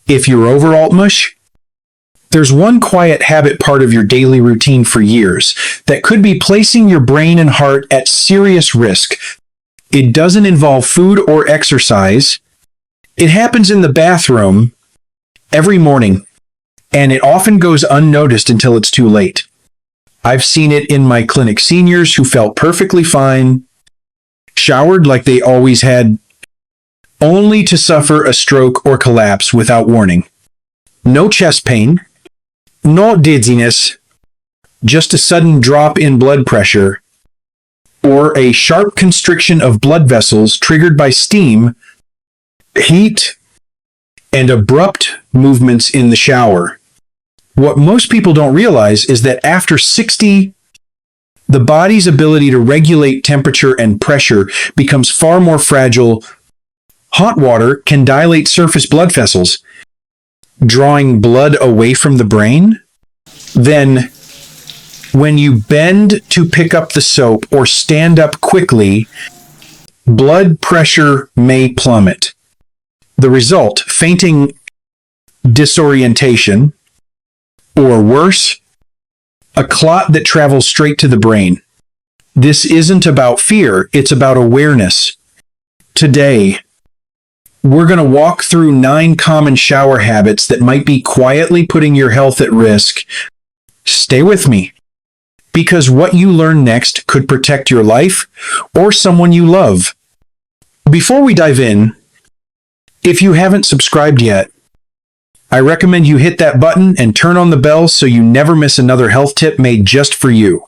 If you're over alt-mush, there's one quiet habit part of your daily routine for years that could be placing your brain and heart at serious risk. It doesn't involve food or exercise. It happens in the bathroom every morning, and it often goes unnoticed until it's too late. I've seen it in my clinic seniors who felt perfectly fine, showered like they always had, only to suffer a stroke or collapse without warning. No chest pain, no dizziness, just a sudden drop in blood pressure, or a sharp constriction of blood vessels triggered by steam, heat, and abrupt movements in the shower. What most people don't realize is that after 60, the body's ability to regulate temperature and pressure becomes far more fragile. Hot water can dilate surface blood vessels, drawing blood away from the brain. Then, when you bend to pick up the soap or stand up quickly, blood pressure may plummet. The result, fainting, disorientation, or worse, a clot that travels straight to the brain. This isn't about fear, it's about awareness. Today, we're going to walk through 9 common shower habits that might be quietly putting your health at risk. Stay with me, because what you learn next could protect your life or someone you love. Before we dive in, if you haven't subscribed yet, I recommend you hit that button and turn on the bell so you never miss another health tip made just for you.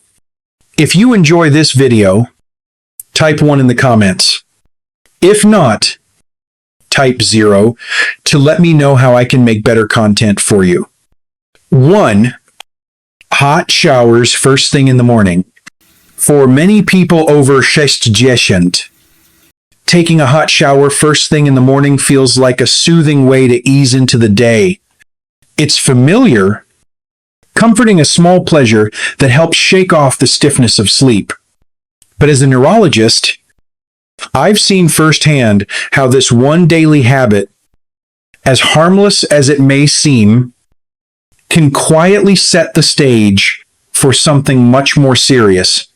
If you enjoy this video, type 1 in the comments. If not, type 0 to let me know how I can make better content for you. 1. Hot showers first thing in the morning. For many people over 60, taking a hot shower first thing in the morning feels like a soothing way to ease into the day. It's familiar, comforting, a small pleasure that helps shake off the stiffness of sleep. But as a neurologist, I've seen firsthand how this one daily habit, as harmless as it may seem, can quietly set the stage for something much more serious,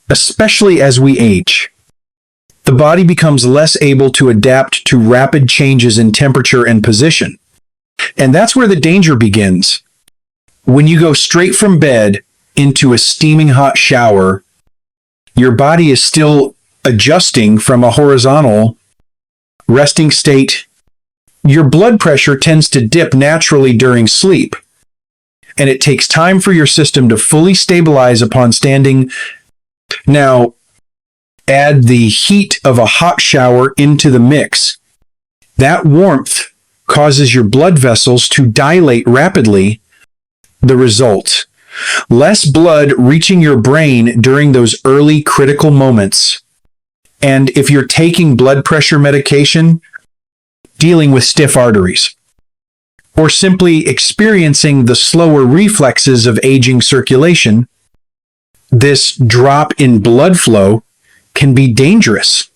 especially as we age. The body becomes less able to adapt to rapid changes in temperature and position. And that's where the danger begins. When you go straight from bed into a steaming hot shower, your body is still adjusting from a horizontal resting state. Your blood pressure tends to dip naturally during sleep, and it takes time for your system to fully stabilize upon standing. Now, add the heat of a hot shower into the mix. That warmth causes your blood vessels to dilate rapidly. The result: less blood reaching your brain during those early critical moments. And if you're taking blood pressure medication, dealing with stiff arteries, or simply experiencing the slower reflexes of aging circulation, this drop in blood flow can be dangerous.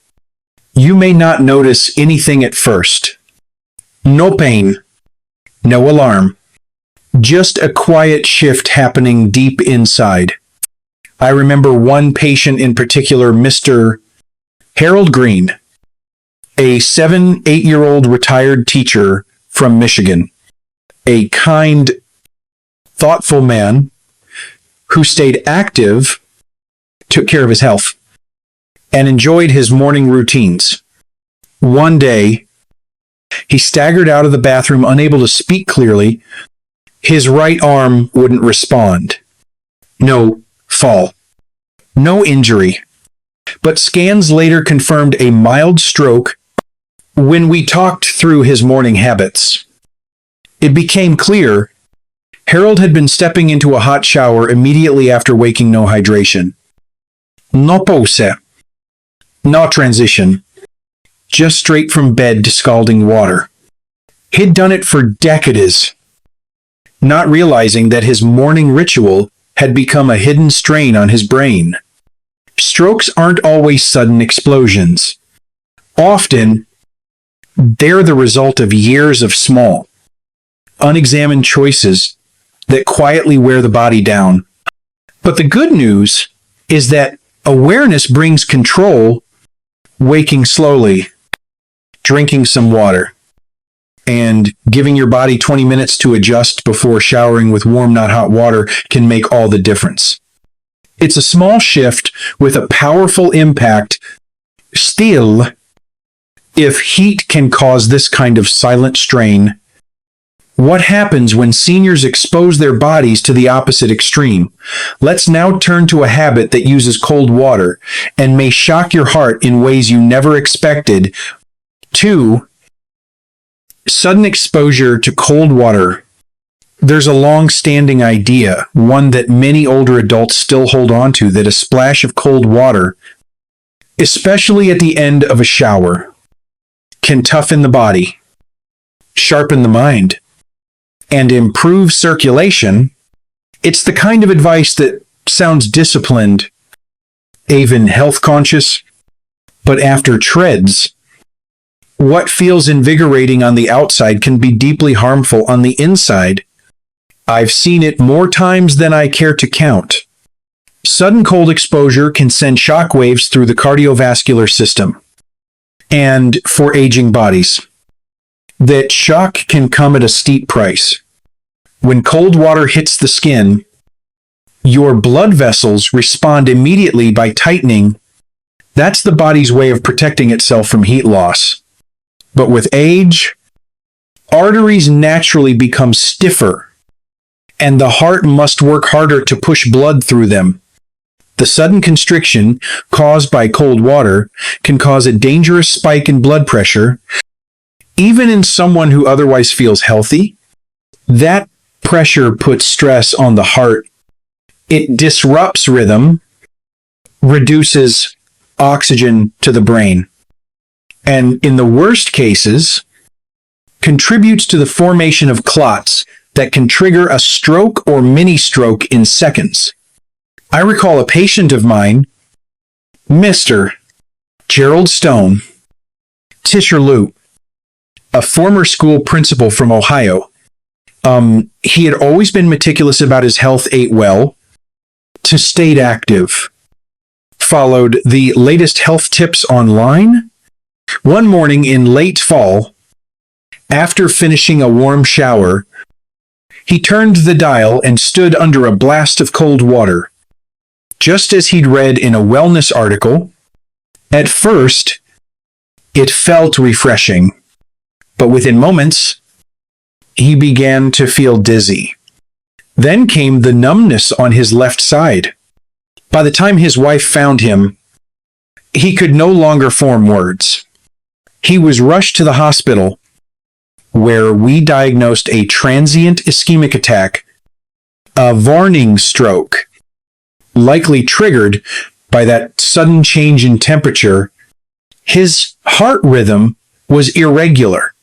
You may not notice anything at first. No pain, no alarm, just a quiet shift happening deep inside. I remember one patient in particular, Mr. Harold Green, a 8-year-old retired teacher from Michigan, a kind, thoughtful man who stayed active, took care of his health, and enjoyed his morning routines. One day, he staggered out of the bathroom, unable to speak clearly. His right arm wouldn't respond. No fall. No injury. But scans later confirmed a mild stroke. When we talked through his morning habits, it became clear Harold had been stepping into a hot shower immediately after waking. No hydration. No pause. No transition. Just straight from bed to scalding water. He'd done it for decades, not realizing that his morning ritual had become a hidden strain on his brain. Strokes aren't always sudden explosions. Often, they're the result of years of small, unexamined choices that quietly wear the body down. But the good news is that awareness brings control. Waking slowly, drinking some water, and giving your body 20 minutes to adjust before showering with warm, not hot water can make all the difference. It's a small shift with a powerful impact. Still, if heat can cause this kind of silent strain, what happens when seniors expose their bodies to the opposite extreme? Let's now turn to a habit that uses cold water and may shock your heart in ways you never expected. 2. Sudden exposure to cold water. There's a long-standing idea, one that many older adults still hold on to, that a splash of cold water, especially at the end of a shower, can toughen the body, sharpen the mind, and improve circulation. It's the kind of advice that sounds disciplined, even health conscious, but after treads, what feels invigorating on the outside can be deeply harmful on the inside. I've seen it more times than I care to count. Sudden cold exposure can send shock waves through the cardiovascular system. And for aging bodies, that shock can come at a steep price. When cold water hits the skin, your blood vessels respond immediately by tightening. That's the body's way of protecting itself from heat loss. But with age, arteries naturally become stiffer, and the heart must work harder to push blood through them. The sudden constriction caused by cold water can cause a dangerous spike in blood pressure, even in someone who otherwise feels healthy. That pressure puts stress on the heart. It disrupts rhythm, reduces oxygen to the brain, and in the worst cases, contributes to the formation of clots that can trigger a stroke or mini-stroke in seconds. I recall a patient of mine, Mr. Gerald Stone, Tisherloot, a former school principal from Ohio. He had always been meticulous about his health, ate well, stayed active, followed the latest health tips online. One morning in late fall, after finishing a warm shower, he turned the dial and stood under a blast of cold water, just as he'd read in a wellness article. At first, it felt refreshing, but within moments, he began to feel dizzy. Then came the numbness on his left side. By the time his wife found him, he could no longer form words. He was rushed to the hospital, where we diagnosed a transient ischemic attack, a Varning stroke, likely triggered by that sudden change in temperature. His heart rhythm was irregular.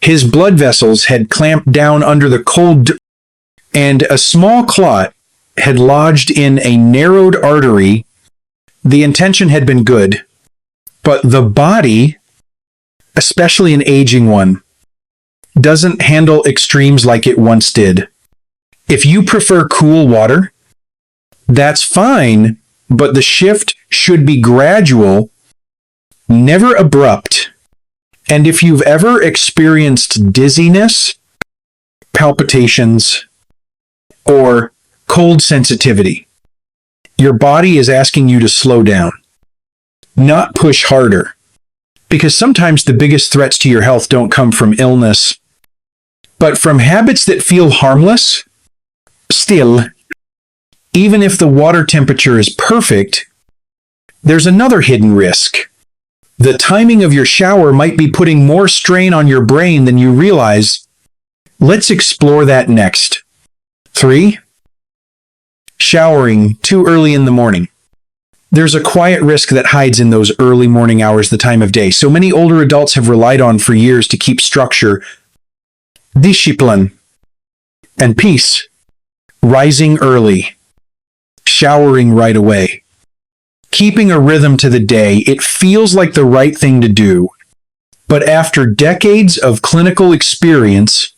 His blood vessels had clamped down under the cold, and a small clot had lodged in a narrowed artery. The intention had been good, but the body, especially an aging one, doesn't handle extremes like it once did. If you prefer cool water, that's fine, but the shift should be gradual, never abrupt. And if you've ever experienced dizziness, palpitations, or cold sensitivity, your body is asking you to slow down, not push harder. Because sometimes the biggest threats to your health don't come from illness, but from habits that feel harmless. Still, even if the water temperature is perfect, there's another hidden risk. The timing of your shower might be putting more strain on your brain than you realize. Let's explore that next. 3. Showering too early in the morning. There's a quiet risk that hides in those early morning hours, the time of day so many older adults have relied on for years to keep structure, discipline, and peace. Rising early, showering right away, keeping a rhythm to the day. It feels like the right thing to do, but after decades of clinical experience,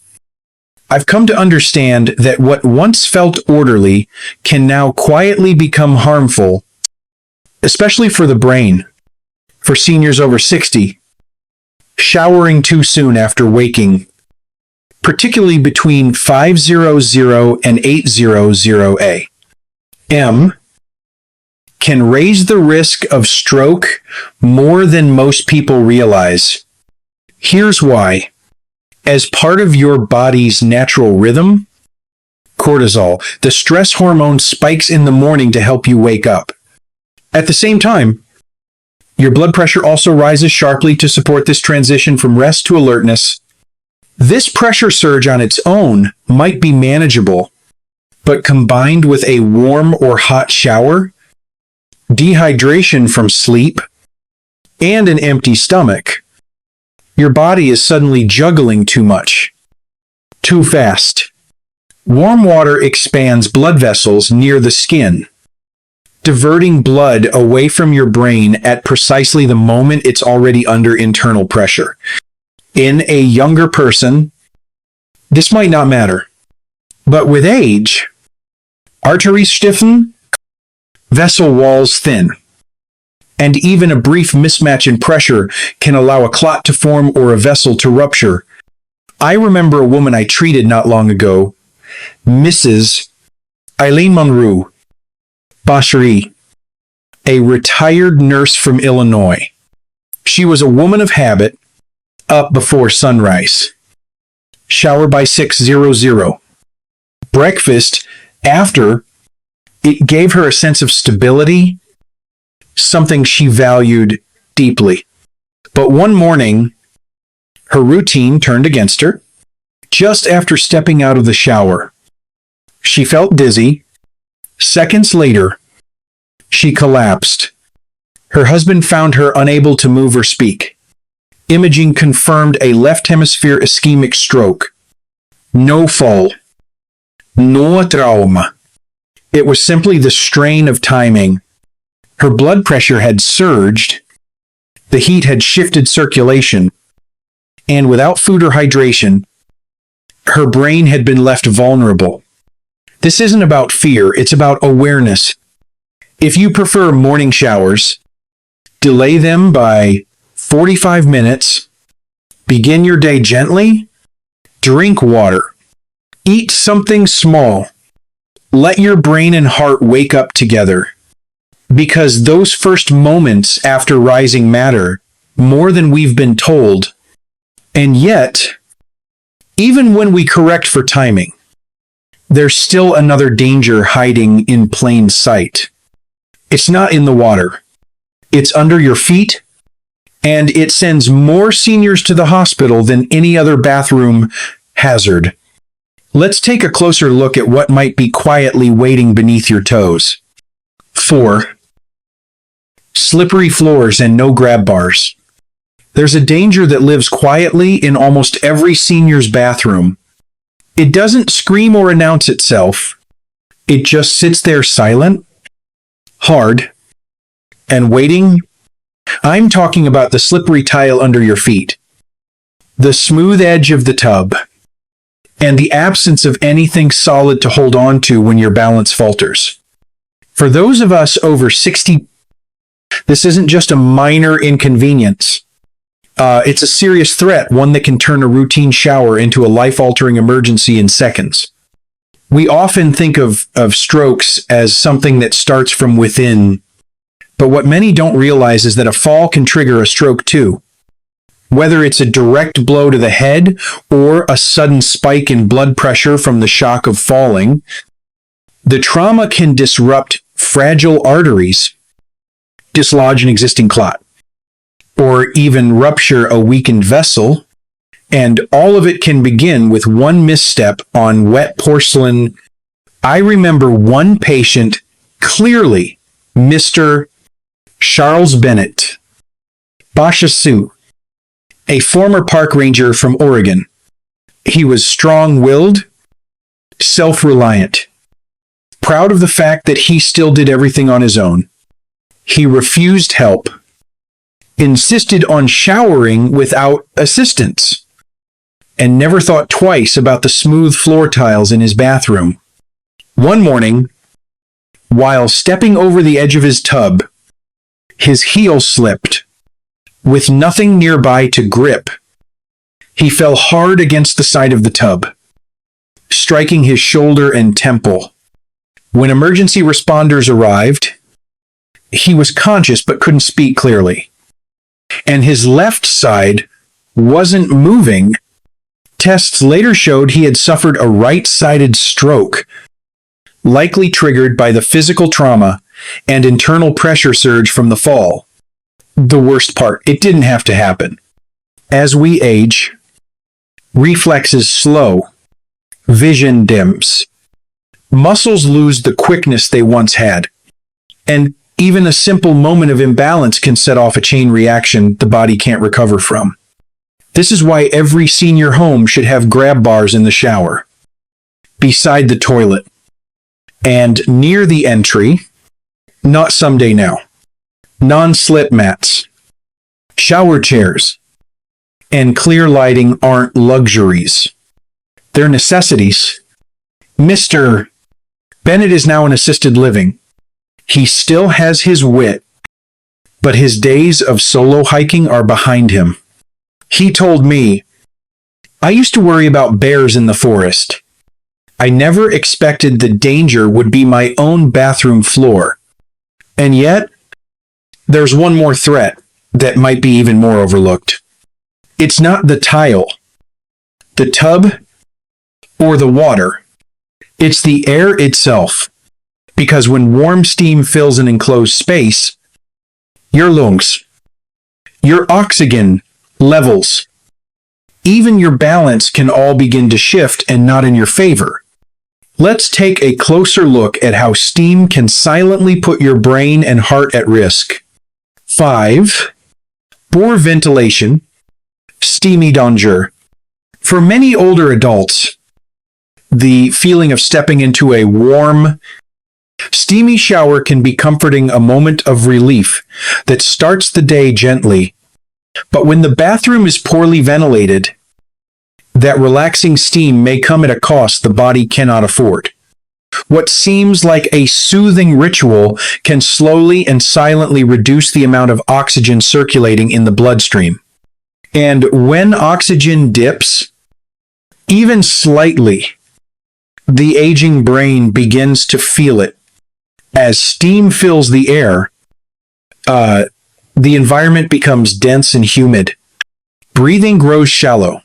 I've come to understand that what once felt orderly can now quietly become harmful, especially for the brain. For seniors over 60, showering too soon after waking, particularly between 500 and 800 a.m., can raise the risk of stroke more than most people realize. Here's why. As part of your body's natural rhythm, cortisol, the stress hormone, spikes in the morning to help you wake up. At the same time, your blood pressure also rises sharply to support this transition from rest to alertness. This pressure surge on its own might be manageable, but combined with a warm or hot shower, dehydration from sleep, and an empty stomach, your body is suddenly juggling too much, too fast. Warm water expands blood vessels near the skin, diverting blood away from your brain at precisely the moment it's already under internal pressure. In a younger person, this might not matter, but with age, arteries stiffen, vessel walls thin, and even a brief mismatch in pressure can allow a clot to form or a vessel to rupture. I remember a woman I treated not long ago, Mrs. Eileen Monroe Bacheri, a retired nurse from Illinois. She was a woman of habit, up before sunrise, shower by 6:00, breakfast after. It gave her a sense of stability, something she valued deeply. But one morning, her routine turned against her. Just after stepping out of the shower, she felt dizzy. Seconds later, she collapsed. Her husband found her unable to move or speak. Imaging confirmed a left hemisphere ischemic stroke. No fall. No trauma. It was simply the strain of timing. Her blood pressure had surged, the heat had shifted circulation, and without food or hydration, her brain had been left vulnerable. This isn't about fear, it's about awareness. If you prefer morning showers, delay them by 45 minutes, begin your day gently, drink water, eat something small. Let your brain and heart wake up together, because those first moments after rising matter more than we've been told. And yet, even when we correct for timing, there's still another danger hiding in plain sight. It's not in the water. It's under your feet, and it sends more seniors to the hospital than any other bathroom hazard. Let's take a closer look at what might be quietly waiting beneath your toes. 4. Slippery floors and no grab bars. There's a danger that lives quietly in almost every senior's bathroom. It doesn't scream or announce itself. It just sits there silent, hard, and waiting. I'm talking about the slippery tile under your feet, the smooth edge of the tub, and the absence of anything solid to hold on to when your balance falters. For those of us over 60, this isn't just a minor inconvenience. It's a serious threat, one that can turn a routine shower into a life-altering emergency in seconds. We often think of strokes as something that starts from within, but what many don't realize is that a fall can trigger a stroke too. Whether it's a direct blow to the head or a sudden spike in blood pressure from the shock of falling, the trauma can disrupt fragile arteries, dislodge an existing clot, or even rupture a weakened vessel, and all of it can begin with one misstep on wet porcelain. I remember one patient clearly, Mr. Charles Bennett Bashasu, a former park ranger from Oregon. He was strong-willed, self-reliant, proud of the fact that he still did everything on his own. He refused help, insisted on showering without assistance, and never thought twice about the smooth floor tiles in his bathroom. One morning, while stepping over the edge of his tub, his heel slipped. With nothing nearby to grip, he fell hard against the side of the tub, striking his shoulder and temple. When emergency responders arrived, he was conscious but couldn't speak clearly, and his left side wasn't moving. Tests later showed he had suffered a right-sided stroke, likely triggered by the physical trauma and internal pressure surge from the fall. The worst part, it didn't have to happen. As we age, reflexes slow, vision dims, muscles lose the quickness they once had, and even a simple moment of imbalance can set off a chain reaction the body can't recover from. This is why every senior home should have grab bars in the shower, beside the toilet, and near the entry, not someday now. Non-slip mats, shower chairs, and clear lighting aren't luxuries. They're necessities. Mr. Bennett is now in assisted living. He still has his wit, but his days of solo hiking are behind him. He told me, "I used to worry about bears in the forest. I never expected the danger would be my own bathroom floor. And yet, there's one more threat that might be even more overlooked. It's not the tile, the tub, or the water. It's the air itself. Because when warm steam fills an enclosed space, your lungs, your oxygen levels, even your balance can all begin to shift and not in your favor. Let's take a closer look at how steam can silently put your brain and heart at risk. 5. Poor ventilation, STEAMY endanger. For many older adults, the feeling of stepping into a warm, steamy shower can be comforting, a moment of relief that starts the day gently. But when the bathroom is poorly ventilated, that relaxing steam may come at a cost the body cannot afford. What seems like a soothing ritual can slowly and silently reduce the amount of oxygen circulating in the bloodstream. And when oxygen dips, even slightly, the aging brain begins to feel it. As steam fills the air, the environment becomes dense and humid. Breathing grows shallow.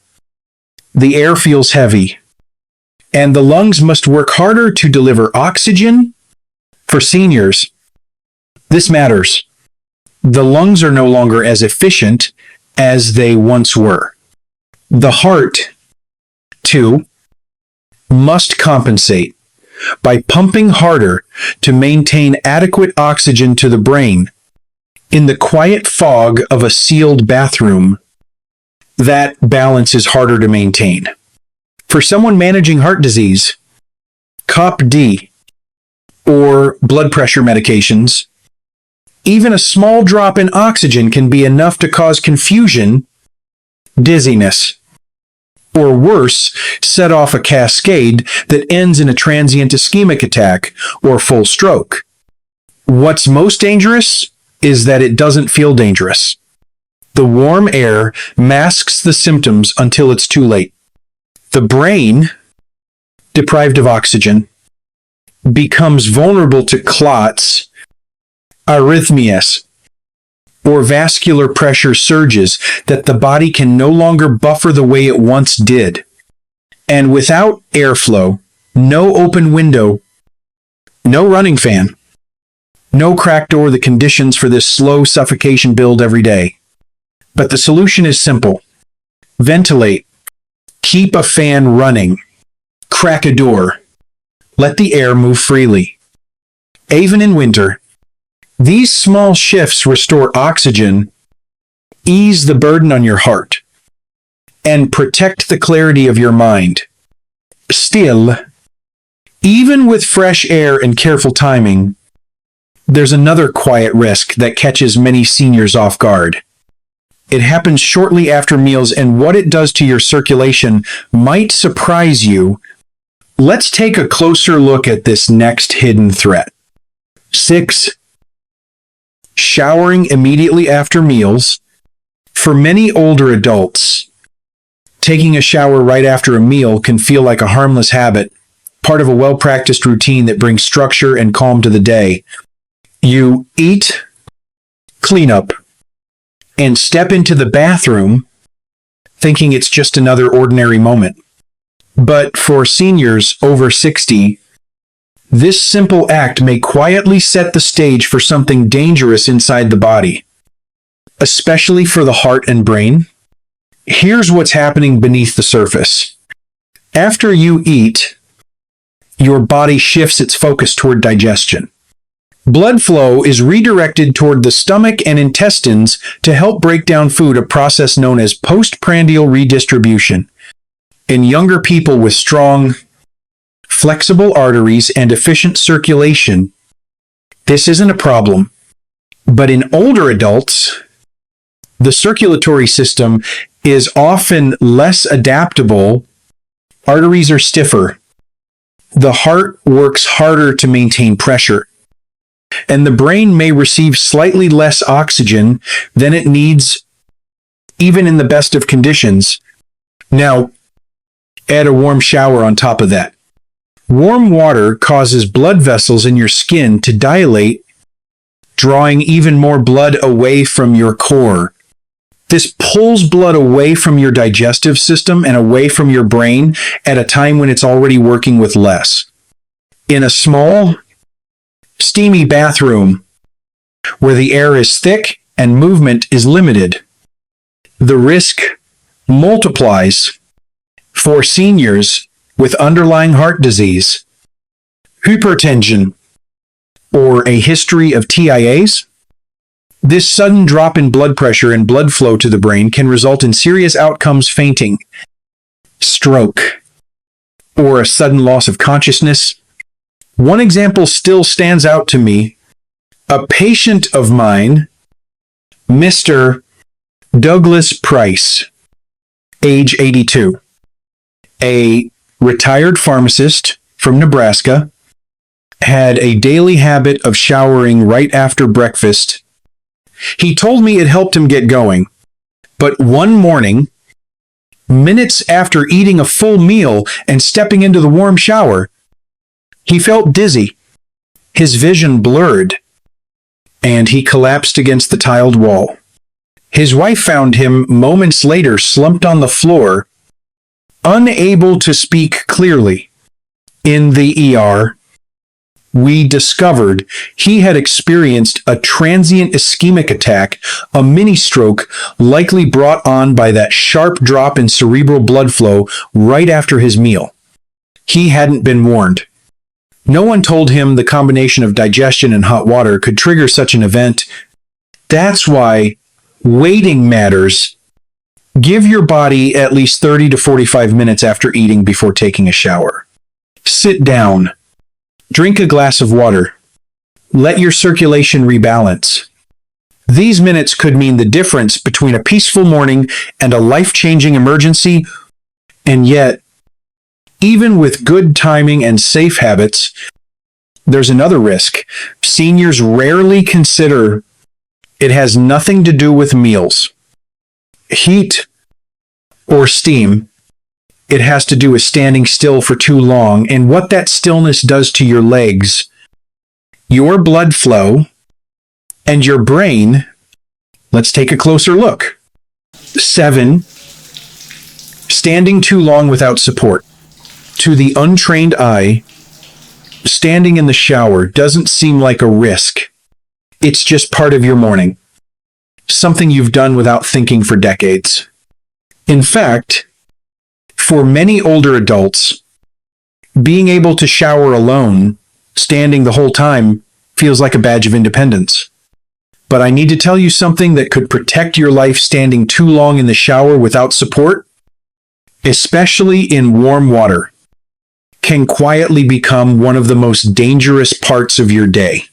The air feels heavy, and the lungs must work harder to deliver oxygen. For seniors, this matters. The lungs are no longer as efficient as they once were. The heart, too, must compensate by pumping harder to maintain adequate oxygen to the brain. In the quiet fog of a sealed bathroom, that balance is harder to maintain. For someone managing heart disease, COPD, or blood pressure medications, even a small drop in oxygen can be enough to cause confusion, dizziness, or worse, set off a cascade that ends in a transient ischemic attack or full stroke. What's most dangerous is that it doesn't feel dangerous. The warm air masks the symptoms until it's too late. The brain, deprived of oxygen, becomes vulnerable to clots, arrhythmias, or vascular pressure surges that the body can no longer buffer the way it once did. And without airflow, no open window, no running fan, no cracked door, the conditions for this slow suffocation build every day. But the solution is simple. Ventilate. Keep a fan running. Crack a door. Let the air move freely. Even in winter, these small shifts restore oxygen, ease the burden on your heart, and protect the clarity of your mind. Still, even with fresh air and careful timing, there's another quiet risk that catches many seniors off guard. It happens shortly after meals, and what it does to your circulation might surprise you. Let's take a closer look at this next hidden threat. 6. Showering immediately after meals. For many older adults, taking a shower right after a meal can feel like a harmless habit, part of a well-practiced routine that brings structure and calm to the day. You eat, clean up, and step into the bathroom thinking it's just another ordinary moment. But for seniors over 60, this simple act may quietly set the stage for something dangerous inside the body, especially for the heart and brain. Here's what's happening beneath the surface. After you eat, your body shifts its focus toward digestion. Blood flow is redirected toward the stomach and intestines to help break down food, a process known as postprandial redistribution. In younger people with strong, flexible arteries and efficient circulation, this isn't a problem. But in older adults, the circulatory system is often less adaptable. Arteries are stiffer. The heart works harder to maintain pressure, and the brain may receive slightly less oxygen than it needs, even in the best of conditions. Now, add a warm shower on top of that. Warm water causes blood vessels in your skin to dilate, drawing even more blood away from your core. This pulls blood away from your digestive system and away from your brain at a time when it's already working with less. In a small, steamy bathroom where the air is thick and movement is limited, the risk multiplies. For seniors with underlying heart disease, hypertension, or a history of TIAs, this sudden drop in blood pressure and blood flow to the brain can result in serious outcomes: fainting, stroke, or a sudden loss of consciousness. One example still stands out to me. A patient of mine, Mr. Douglas Price, age 82, a retired pharmacist from Nebraska, had a daily habit of showering right after breakfast. He told me it helped him get going. But one morning, minutes after eating a full meal and stepping into the warm shower, he felt dizzy. His vision blurred, and he collapsed against the tiled wall. His wife found him moments later slumped on the floor, unable to speak clearly. In the ER, we discovered he had experienced a transient ischemic attack, a mini stroke likely brought on by that sharp drop in cerebral blood flow right after his meal. He hadn't been warned. No one told him the combination of digestion and hot water could trigger such an event. That's why waiting matters. Give your body at least 30 to 45 minutes after eating before taking a shower. Sit down. Drink a glass of water. Let your circulation rebalance. These minutes could mean the difference between a peaceful morning and a life-changing emergency. And yet, even with good timing and safe habits, there's another risk. Seniors rarely consider it has nothing to do with meals, heat, or steam. It has to do with standing still for too long and what that stillness does to your legs, your blood flow, and your brain. Let's take a closer look. 7. Standing too long without support. To the untrained eye, standing in the shower doesn't seem like a risk. It's just part of your morning, something you've done without thinking for decades. In fact, for many older adults, being able to shower alone, standing the whole time, feels like a badge of independence. But I need to tell you something that could protect your life. Standing too long in the shower without support, especially in warm water, can quietly become one of the most dangerous parts of your day.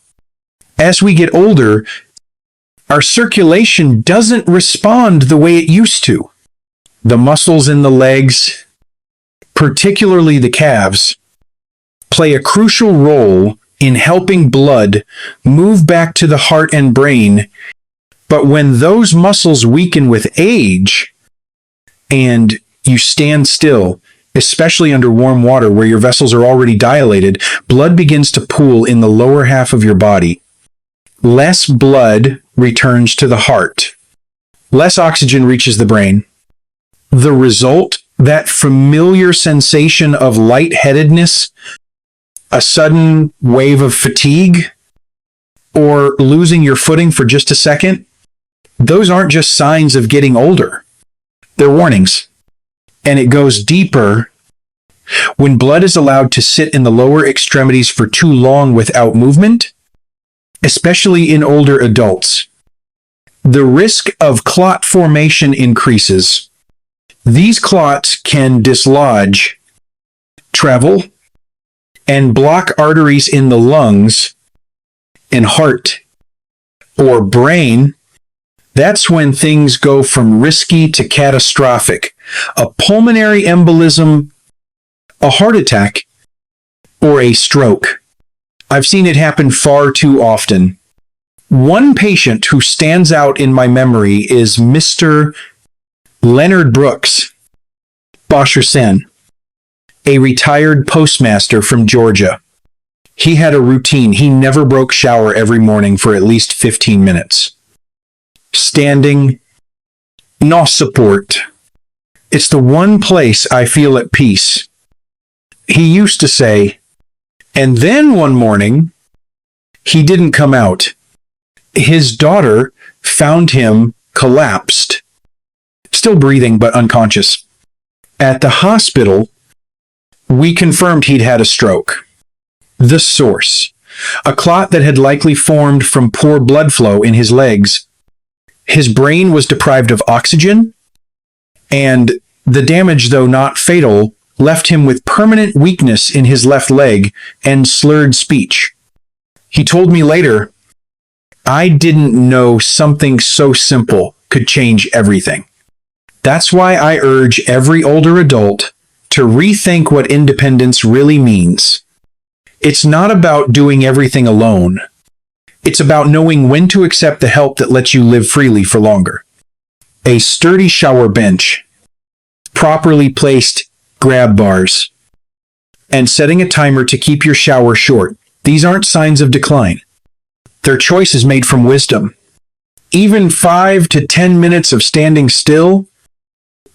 As we get older, Our circulation doesn't respond the way it used to. The muscles in the legs, particularly the calves, play a crucial role in helping blood move back to the heart and brain. But when those muscles weaken with age and you stand still, especially under warm water where your vessels are already dilated, blood begins to pool in the lower half of your body. Less blood returns to the heart. Less oxygen reaches the brain. The result, that familiar sensation of lightheadedness, a sudden wave of fatigue, or losing your footing for just a second, those aren't just signs of getting older. They're warnings. And it goes deeper. When blood is allowed to sit in the lower extremities for too long without movement, especially in older adults, the risk of clot formation increases. These clots can dislodge, travel, and block arteries in the lungs and heart or brain. That's when things go from risky to catastrophic. A pulmonary embolism, a heart attack, or a stroke. I've seen it happen far too often. One patient who stands out in my memory is Mr. Leonard Brooks, Bosher, a retired postmaster from Georgia. He had a routine. He never broke shower every morning for at least 15 minutes. Standing, no support. It's the one place I feel at peace. He used to say, and then one morning, he didn't come out. His daughter found him collapsed, still breathing but unconscious. At the hospital, we confirmed he'd had a stroke. The source, a clot that had likely formed from poor blood flow in his legs. His brain was deprived of oxygen, and the damage, though not fatal, left him with permanent weakness in his left leg and slurred speech. He told me later, I didn't know something so simple could change everything. That's why I urge every older adult to rethink what independence really means. It's not about doing everything alone. It's about knowing when to accept the help that lets you live freely for longer. A sturdy shower bench, properly placed grab bars, and setting a timer to keep your shower short. These aren't signs of decline. They're choices made from wisdom. Even 5 to 10 minutes of standing still,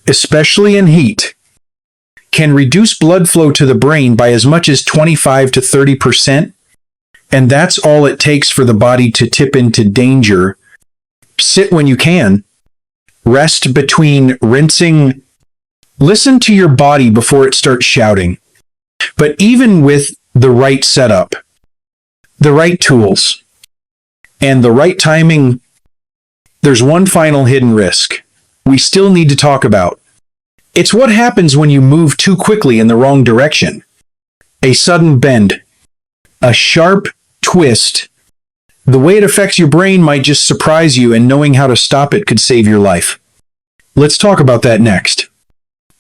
especially in heat, can reduce blood flow to the brain by as much as 25 to 30%. And that's all it takes for the body to tip into danger. Sit when you can. Rest between rinsing. Listen to your body before it starts shouting. But even with the right setup, the right tools, and the right timing, there's one final hidden risk we still need to talk about. It's what happens when you move too quickly in the wrong direction. A sudden bend, a sharp twist. The way it affects your brain might just surprise you, and knowing how to stop it could save your life. Let's talk about that next.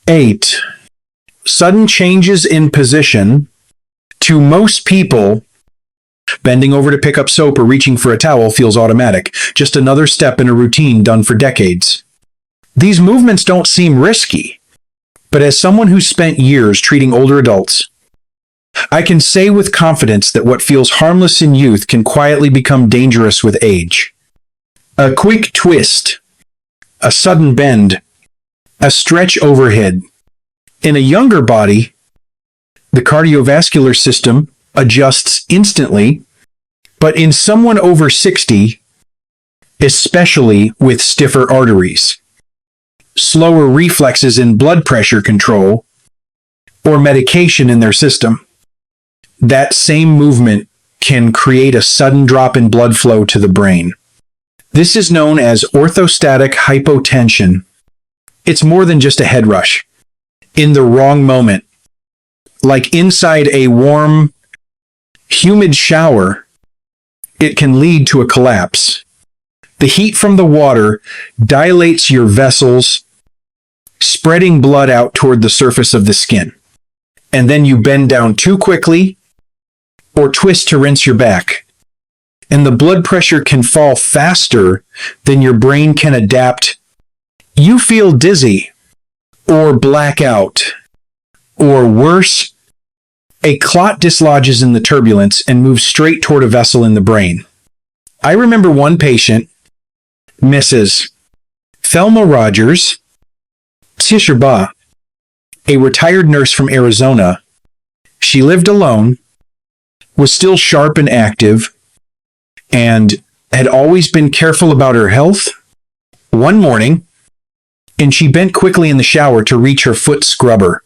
8. Sudden changes in position. To most people, bending over to pick up soap or reaching for a towel feels automatic, just another step in a routine done for decades. These movements don't seem risky, but as someone who's spent years treating older adults, I can say with confidence that what feels harmless in youth can quietly become dangerous with age. A quick twist, a sudden bend, a stretch overhead. In a younger body, the cardiovascular system adjusts instantly, but in someone over 60, especially with stiffer arteries, slower reflexes in blood pressure control, or medication in their system, that same movement can create a sudden drop in blood flow to the brain. This is known as orthostatic hypotension. It's more than just a head rush. In the wrong moment, like inside a warm, humid shower, it can lead to a collapse. The heat from the water dilates your vessels, spreading blood out toward the surface of the skin. And then you bend down too quickly or twist to rinse your back. And the blood pressure can fall faster than your brain can adapt. You feel dizzy or black out, or worse, a clot dislodges in the turbulence and moves straight toward a vessel in the brain. I remember one patient, Mrs. Thelma Rogers, Tisherba, a retired nurse from Arizona. She lived alone, was still sharp and active, and had always been careful about her health. One morning, and she bent quickly in the shower to reach her foot scrubber.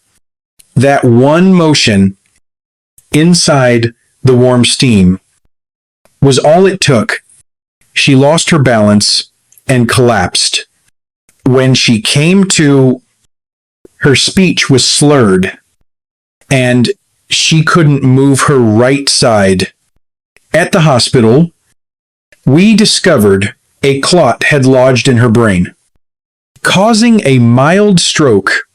That one motion inside the warm steam was all it took. She lost her balance and collapsed. When she came to, her speech was slurred, and she couldn't move her right side. At the hospital, we discovered a clot had lodged in her brain, causing a mild stroke.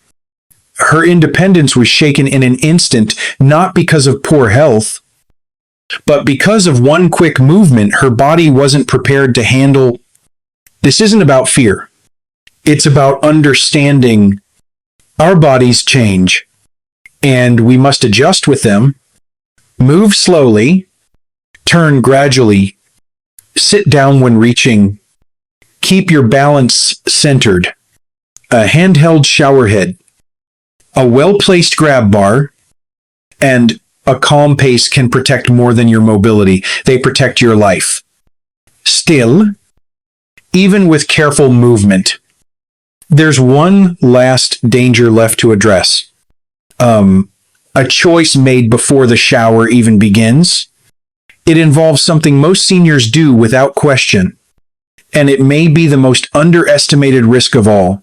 Her independence was shaken in an instant, not because of poor health, but because of one quick movement her body wasn't prepared to handle. This isn't about fear. It's about understanding our bodies change, and we must adjust with them, move slowly, turn gradually, sit down when reaching, keep your balance centered. A handheld shower head, a well-placed grab bar, and a calm pace can protect more than your mobility. They protect your life. Still, even with careful movement, there's one last danger left to address. A choice made before the shower even begins. It involves something most seniors do without question, and it may be the most underestimated risk of all.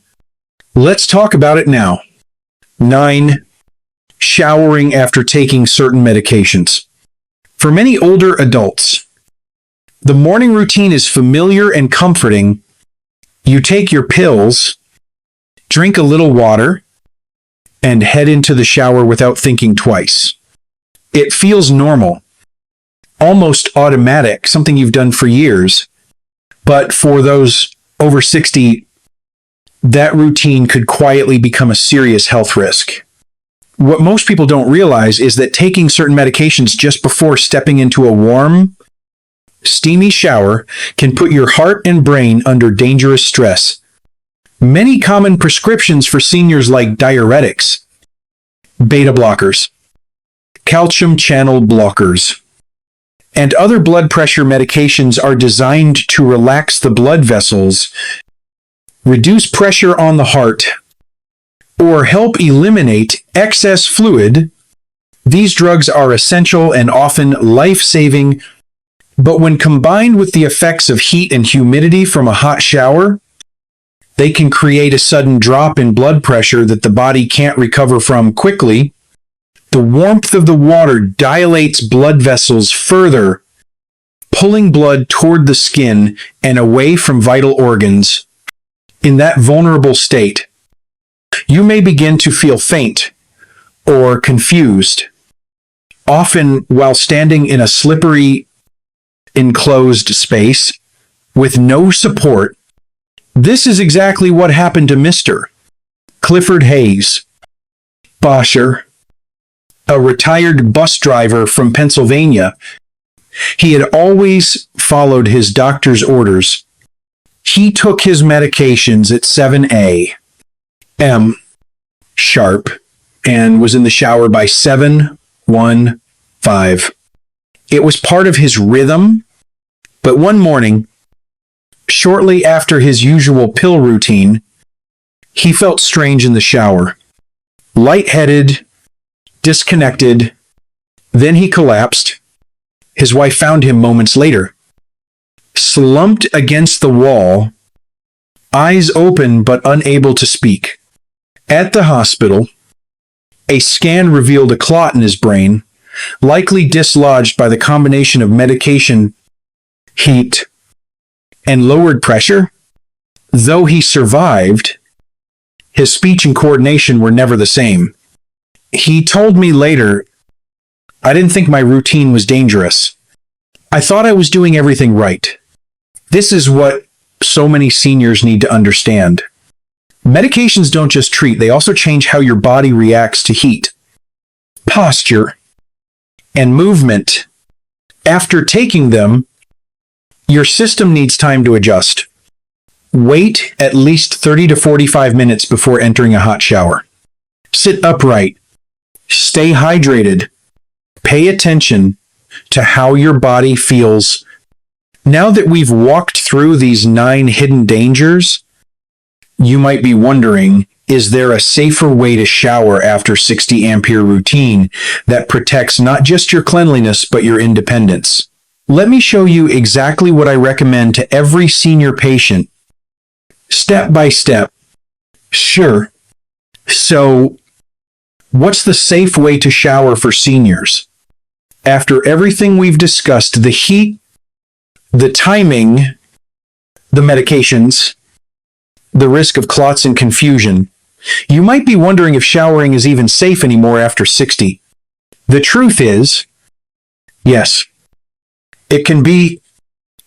Let's talk about it now. 9. Showering after taking certain medications. For many older adults, the morning routine is familiar and comforting. You take your pills, drink a little water, and head into the shower without thinking twice. It feels normal, almost automatic, something you've done for years. But for those over 60, that routine could quietly become a serious health risk. What most people don't realize is that taking certain medications just before stepping into a warm, steamy shower can put your heart and brain under dangerous stress. Many common prescriptions for seniors like diuretics, beta blockers, calcium channel blockers, and other blood pressure medications are designed to relax the blood vessels, reduce pressure on the heart, or help eliminate excess fluid. These drugs are essential and often life-saving, but when combined with the effects of heat and humidity from a hot shower, they can create a sudden drop in blood pressure that the body can't recover from quickly. The warmth of the water dilates blood vessels further, pulling blood toward the skin and away from vital organs. In that vulnerable state, you may begin to feel faint or confused, often while standing in a slippery, enclosed space with no support. This is exactly what happened to Mr. Clifford Hayes Bosher, a retired bus driver from Pennsylvania. He had always followed his doctor's orders. He took his medications at 7 a.m. sharp and was in the shower by 7:15. It was part of his rhythm, but one morning, shortly after his usual pill routine, he felt strange in the shower. Lightheaded, disconnected, then he collapsed. His wife found him moments later, slumped against the wall, eyes open but unable to speak. At the hospital, a scan revealed a clot in his brain, likely dislodged by the combination of medication, heat, and lowered pressure. Though he survived, his speech and coordination were never the same. He told me later, "I didn't think my routine was dangerous. I thought I was doing everything right." This is what so many seniors need to understand. Medications don't just treat, they also change how your body reacts to heat, posture, and movement. After taking them, your system needs time to adjust. Wait at least 30 to 45 minutes before entering a hot shower. Sit upright. Stay hydrated. Pay attention to how your body feels. Now that we've walked through these 9 hidden dangers, you might be wondering, is there a safer way to shower after 60 ampere routine that protects not just your cleanliness, but your independence? Let me show you exactly what I recommend to every senior patient, step by step. Sure. So, what's the safe way to shower for seniors? After everything we've discussed, the heat, the timing, the medications, the risk of clots and confusion, you might be wondering if showering is even safe anymore after 60. The truth is, yes, it can be,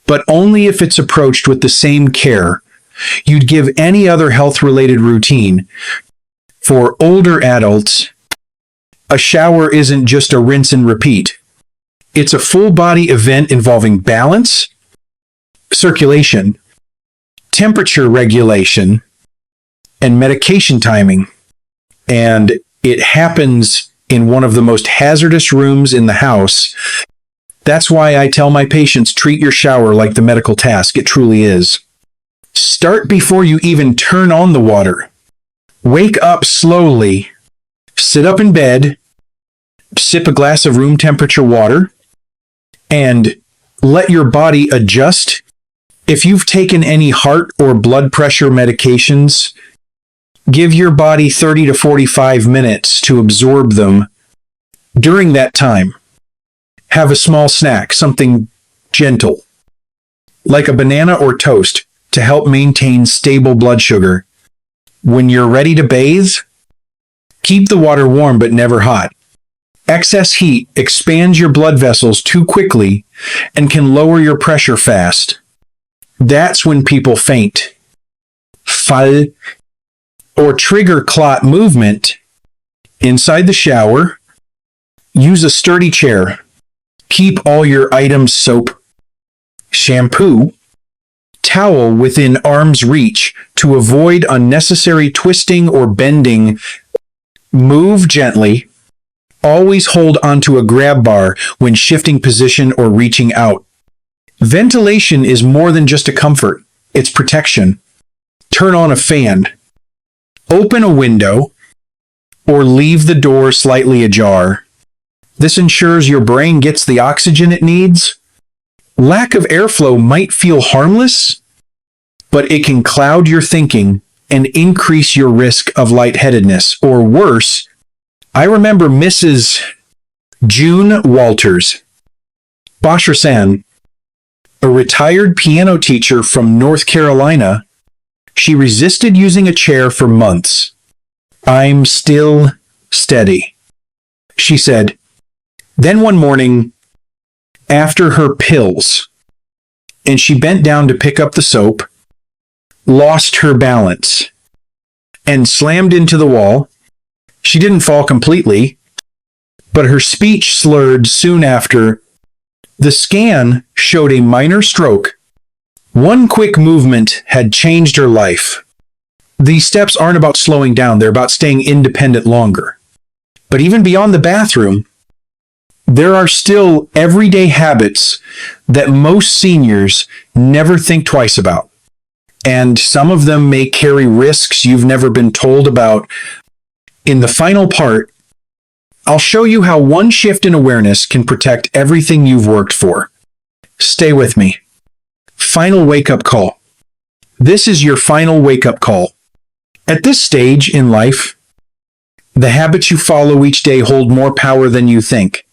but only if it's approached with the same care you'd give any other health-related routine. For older adults, a shower isn't just a rinse and repeat. It's a full-body event involving balance, circulation, temperature regulation, and medication timing. And it happens in one of the most hazardous rooms in the house. That's why I tell my patients, treat your shower like the medical task it truly is. Start before you even turn on the water. Wake up slowly. Sit up in bed. Sip a glass of room temperature water. And let your body adjust. If you've taken any heart or blood pressure medications, give your body 30 to 45 minutes to absorb them. During that time, have a small snack, something gentle, like a banana or toast, to help maintain stable blood sugar. When you're ready to bathe, keep the water warm but never hot. Excess heat expands your blood vessels too quickly and can lower your pressure fast. That's when people faint, fall, or trigger clot movement. Inside the shower, use a sturdy chair. Keep all your items, soap, shampoo, towel within arm's reach to avoid unnecessary twisting or bending. Move gently. Always hold onto a grab bar when shifting position or reaching out. Ventilation is more than just a comfort, it's protection. Turn on a fan. Open a window or leave the door slightly ajar. This ensures your brain gets the oxygen it needs. Lack of airflow might feel harmless, but it can cloud your thinking and increase your risk of lightheadedness, or worse. I remember Mrs. June Walters, Boshersan, a retired piano teacher from North Carolina. She resisted using a chair for months. "I'm still steady," she said. Then one morning, after her pills, and she bent down to pick up the soap, lost her balance, and slammed into the wall. She didn't fall completely, but her speech slurred soon after. The scan showed a minor stroke. One quick movement had changed her life. These steps aren't about slowing down, they're about staying independent longer. But even beyond the bathroom, there are still everyday habits that most seniors never think twice about. And some of them may carry risks you've never been told about. In the final part, I'll show you how one shift in awareness can protect everything you've worked for. Stay with me. Final wake-up call. This is your final wake-up call. At this stage in life, the habits you follow each day hold more power than you think.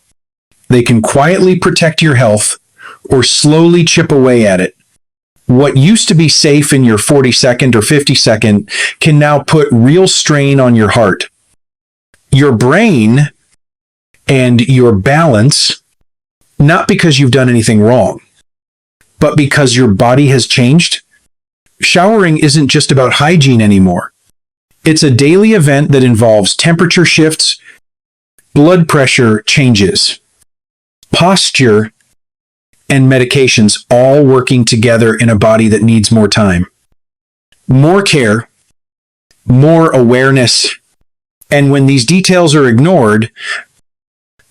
They can quietly protect your health or slowly chip away at it. What used to be safe in your 40-second or 50-second can now put real strain on your heart, your brain, and your balance, not because you've done anything wrong, but because your body has changed. Showering isn't just about hygiene anymore. It's a daily event that involves temperature shifts, blood pressure changes, posture, and medications all working together in a body that needs more time, more care, more awareness. And when these details are ignored,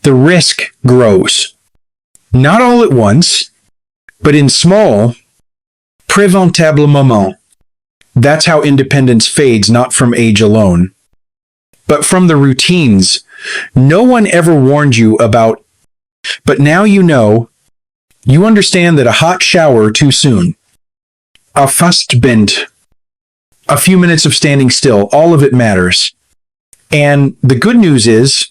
the risk grows. Not all at once, but in small, préventable moments. That's how independence fades, not from age alone, but from the routines no one ever warned you about. But now you know. You understand that a hot shower too soon, a fast bend, a few minutes of standing still, all of it matters. And the good news is,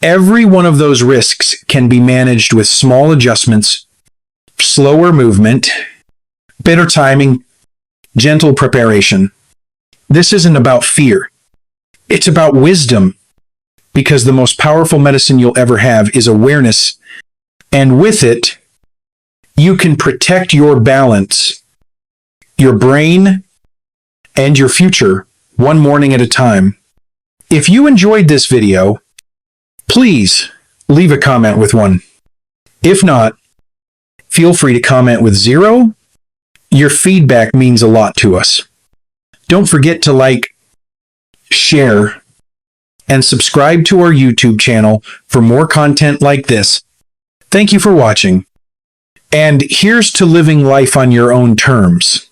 every one of those risks can be managed with small adjustments, slower movement, better timing, gentle preparation. This isn't about fear. It's about wisdom, because the most powerful medicine you'll ever have is awareness, and with it, you can protect your balance, your brain, and your future one morning at a time. If you enjoyed this video, please leave a comment with 1. If not, feel free to comment with 0. Your feedback means a lot to us. Don't forget to like, share, and subscribe to our YouTube channel for more content like this. Thank you for watching. And here's to living life on your own terms.